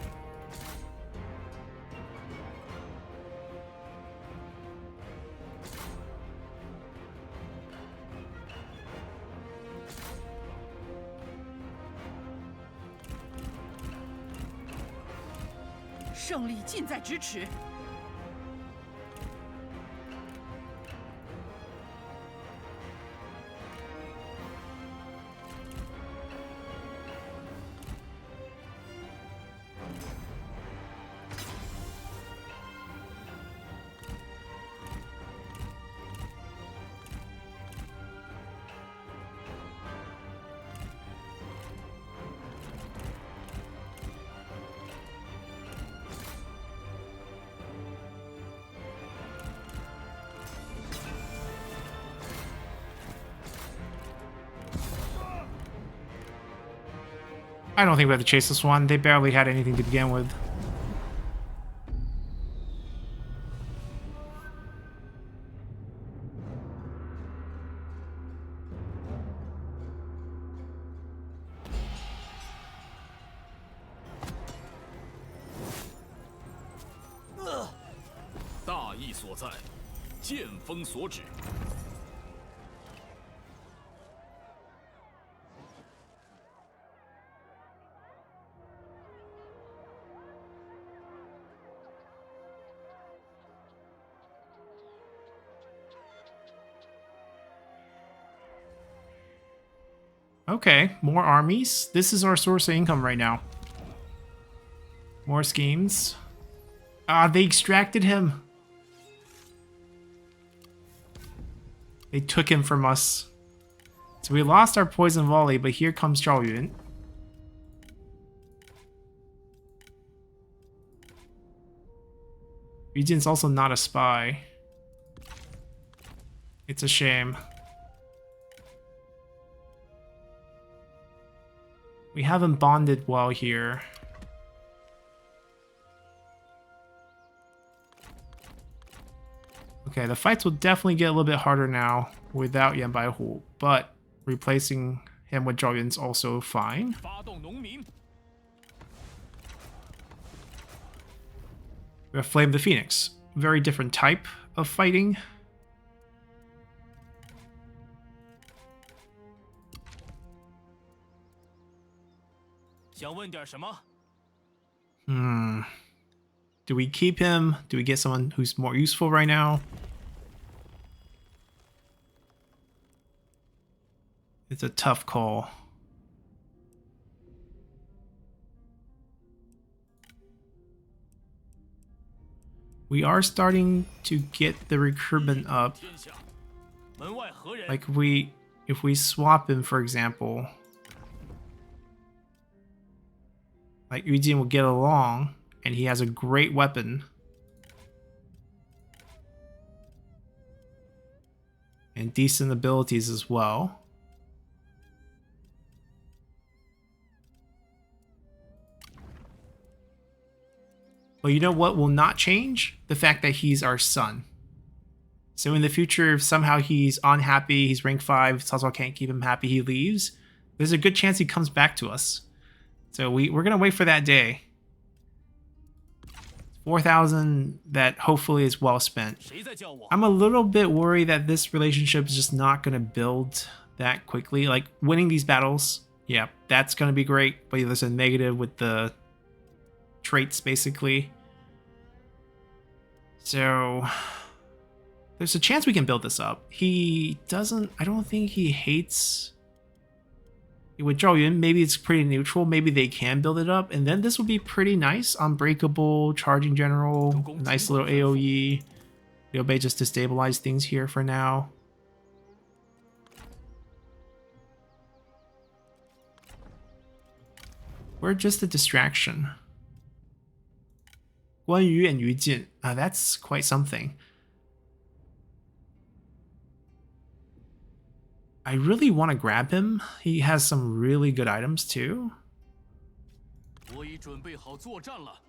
I don't think we have to chase this one. They barely had anything to begin with. Okay, more armies. This is our source of income right now. More schemes. Ah, they extracted him. They took him from us. So we lost our poison volley, but here comes Zhao Yun. Yu Jin's also not a spy. It's a shame. We haven't bonded well here. Okay, the fights will definitely get a little bit harder now without Yan Baihu, but replacing him with Zhao Yun's also fine. 发动农民， We have Flame the Phoenix. Very different type of fighting. 想问点什么？ Do we keep him? Do we get someone who's more useful right now? It's a tough call. We are starting to get the recruitment up. 天下，门外何人？ Like if we swap him, for example, like Yu Jin will get along, and he has a great weapon. And decent abilities as well. But you know what will not change? The fact that he's our son. So in the future, if somehow he's unhappy, he's rank 5, Cao Cao can't keep him happy, he leaves, there's a good chance he comes back to us. So we're going to wait for that day. 4,000 that hopefully is well spent. 谁在叫我？ I'm a little bit worried that this relationship is just not going to build that quickly. Like, winning these battles, yeah, that's going to be great. But there's a negative with the traits, basically. So, there's a chance we can build this up. He doesn't... I don't think he hates... With Zhao Yun, maybe it's pretty neutral. Maybe they can build it up. And then this would be pretty nice. Unbreakable, Charging General, nice little AoE. Liu Bei just to stabilize things here for now. We're just a distraction. Guan Yu and Yu Jin. That's quite something. I really want to grab him. He has some really good items too. 我已准备好作战了。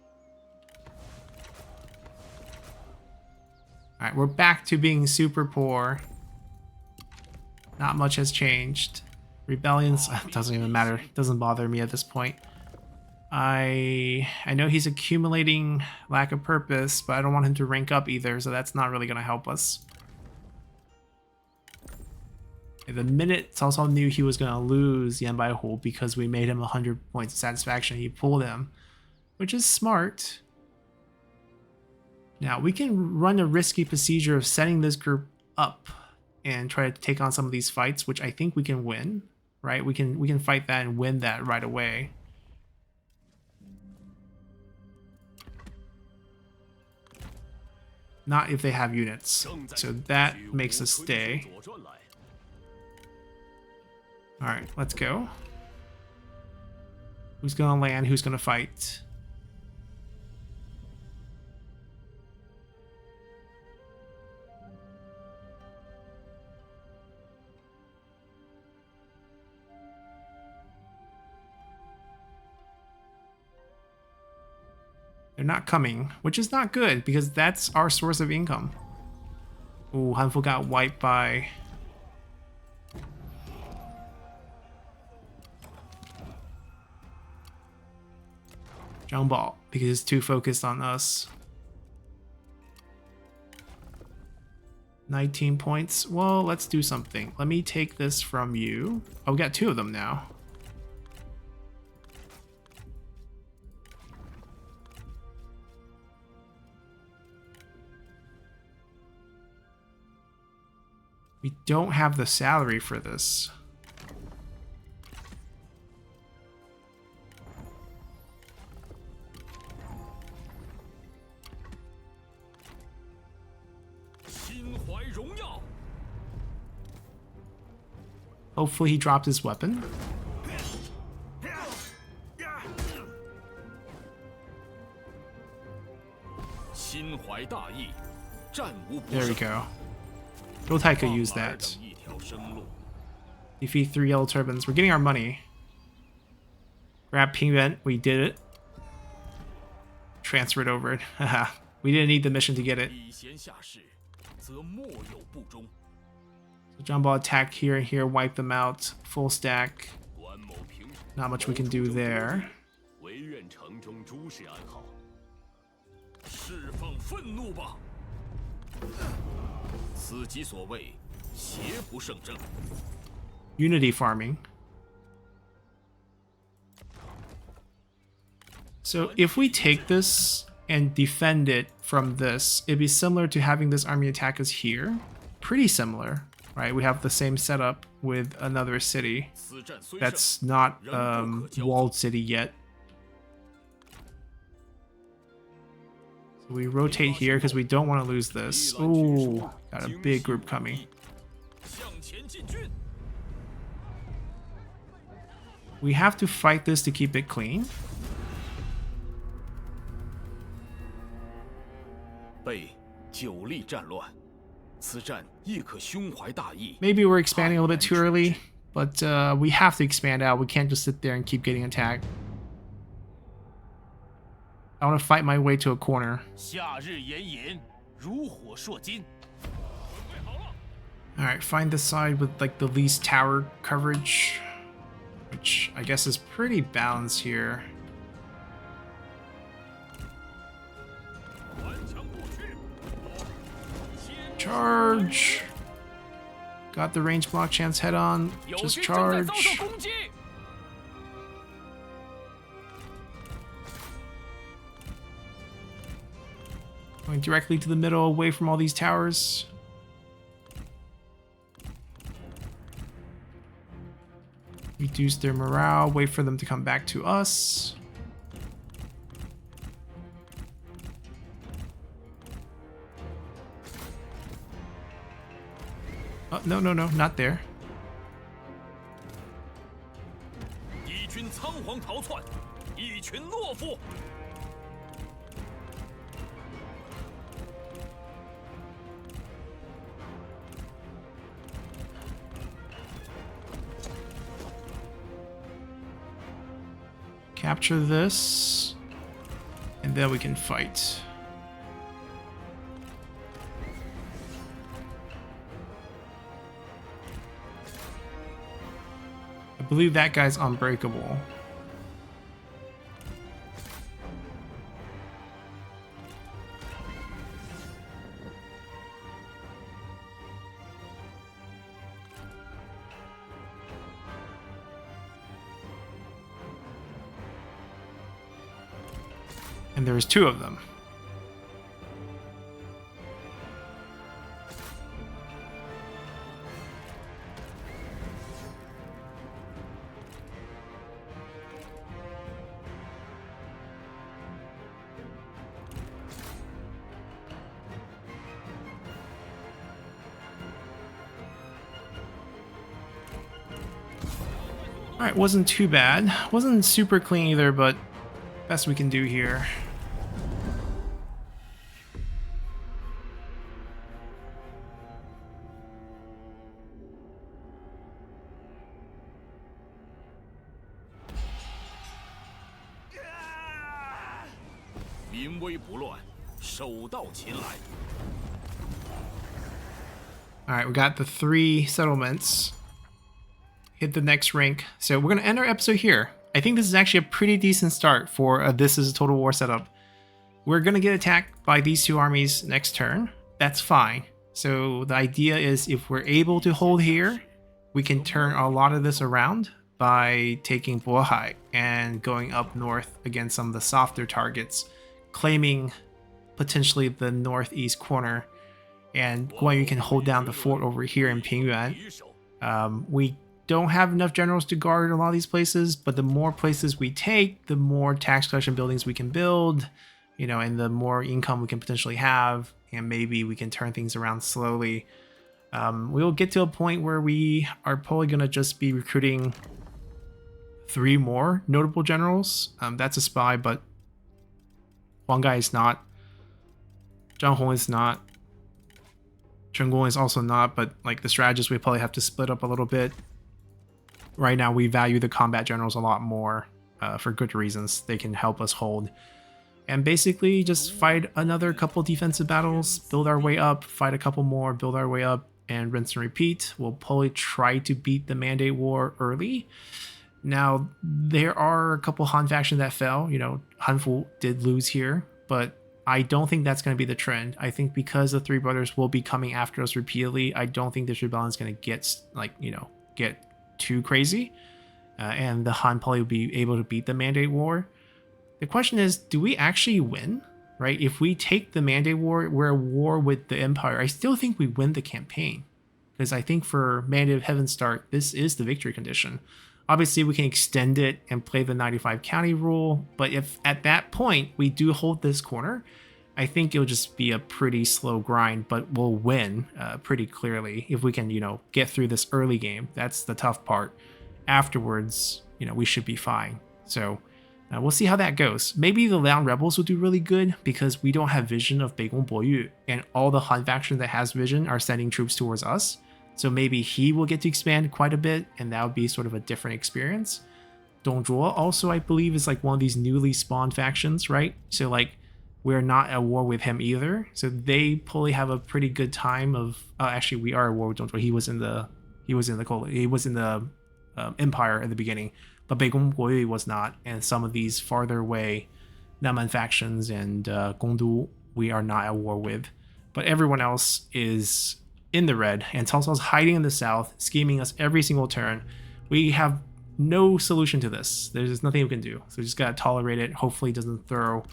Alright, we're back to being super poor. Not much has changed. Rebellions, doesn't even matter. Doesn't bother me at this point. I know he's accumulating lack of purpose, but I don't want him to rank up either, so that's not really going to help us. The minute Cao Cao knew he was going to lose Yan Baihu because we made him 100 points of satisfaction, he pulled him, which is smart. Now, we can run a risky procedure of setting this group up and try to take on some of these fights, which I think we can win, right? We can fight that and win that right away. Not if they have units. So that makes us stay. 左转来。 Alright, let's go. Who's gonna land? Who's gonna fight? They're not coming, which is not good because that's our source of income. Ooh, Hanfu got wiped by... Zhang Bao, because he's too focused on us. 19 points. Well, let's do something. Let me take this from you. Oh, we got 2 of them now. We don't have the salary for this. 荣耀。 Hopefully he dropped his weapon. 心怀大义，战无不 There we 胜。 go. Rotai could use 放尔 that. 等一条生路。 Defeat 3 yellow turbans. We're getting our money. Grab Pingyuan. We did it. Transfer it over. Haha. We didn't need the mission to get it. 礼贤下士，则莫有不忠。 So Jumbo attack here and here. Wipe them out. Full stack. 关某平时 Not much we can do there. 唯愿城中诸事安好。释放愤怒吧！此即所谓邪不胜正。 Unity farming. So if we take this and defend it from this, it'd be similar to having this army attack us here. Pretty similar, right? We have the same setup with another city 此战虽胜， that's not 人不可骄傲。 walled city yet. So we rotate here because we don't want to lose this. Ooh, got a big group coming. 向前进军。 We have to fight this to keep it clean. 被久历战乱，此战亦可胸怀大义。 Maybe we're expanding a little bit too early, but we have to expand out. We can't just sit there and keep getting attacked. I want to fight my way to a corner. 夏日炎炎，如火烁金。 Alright, find the side with like the least tower coverage, which I guess is pretty balanced here. 顽强不屈。 Charge! Got the range block chance head on. 友 Just 军正在遭 charge. 受攻击。 Going directly to the middle, away from all these towers. Reduce their morale, wait for them to come back to us. Oh, no, not there. 敌军仓皇逃窜，一群懦夫。 Capture this, and then we can fight. I believe that guy's unbreakable. And there's two of them. Alright, wasn't too bad. Wasn't super clean either, but best we can do here. 临危不乱，手到擒来。 Alright, we got the 3 settlements. Hit the next rank. So we're going to end our episode here. I think this is actually a pretty decent start for this is a Total War setup. We're going to get attacked by these 2 armies next turn. That's fine. So the idea is if we're able to hold here, we can turn a lot of this around by taking Bohai and going up north against some of the softer targets, claiming potentially the northeast corner, and Guan Yu can hold down the fort over here in Pingyuan. We don't have enough generals to guard a lot of these places, but the more places we take, the more tax collection buildings we can build, and the more income we can potentially have, and maybe we can turn things around slowly. We'll get to a point where we are probably going to just be recruiting 3 more notable generals. That's a spy, but Huang Gai is not. Zhang Hong is not. Chen Guo is also not, but like the strategists, we probably have to split up a little bit. Right now, we value the combat generals a lot more for good reasons. They can help us hold. And basically just fight another couple defensive battles, build our way up, fight a couple more, build our way up, and rinse and repeat. We'll probably try to beat the Mandate War early. Now, there are a couple Han factions that fell. Hanfu did lose here, but I don't think that's going to be the trend. I think because the Three Brothers will be coming after us repeatedly, I don't think this rebellion is going to get too crazy. And the Han probably will be able to beat the Mandate War. The question is, do we actually win? Right? If we take the Mandate War, we're at war with the Empire. I still think we win the campaign. Because I think for Mandate of Heavenstart, this is the victory condition. Obviously, we can extend it and play the 95 county rule. But if at that point we do hold this corner, I think it'll just be a pretty slow grind. But we'll win pretty clearly if we can, get through this early game. That's the tough part. Afterwards, we should be fine. So we'll see how that goes. Maybe the Liang Rebels will do really good because we don't have vision of Beigong Boyu, and all the Han faction that has vision are sending troops towards us. So maybe he will get to expand quite a bit, and that would be sort of a different experience. Dongzhuo also, I believe, is like one of these newly spawned factions, right? So like we're not at war with him either. So they probably have a pretty good time of. Actually, we are at war with Dongzhuo. He was in the Empire at the beginning. But Beigong Guoyui was not, and some of these farther away Naman factions and Gongdu we are not at war with. But everyone else is in the red, and Cao Cao's hiding in the south, scheming us every single turn. We have no solution to this. There's nothing we can do. So we just gotta tolerate it. Hopefully he doesn't throw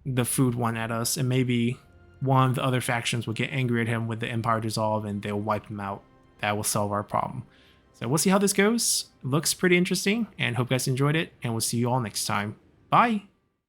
the food one at us, and maybe one of the other factions will get angry at him with the Empire dissolve and they'll wipe him out. That will solve our problem. So we'll see how this goes. Looks pretty interesting, and hope you guys enjoyed it, and we'll see you all next time. Bye!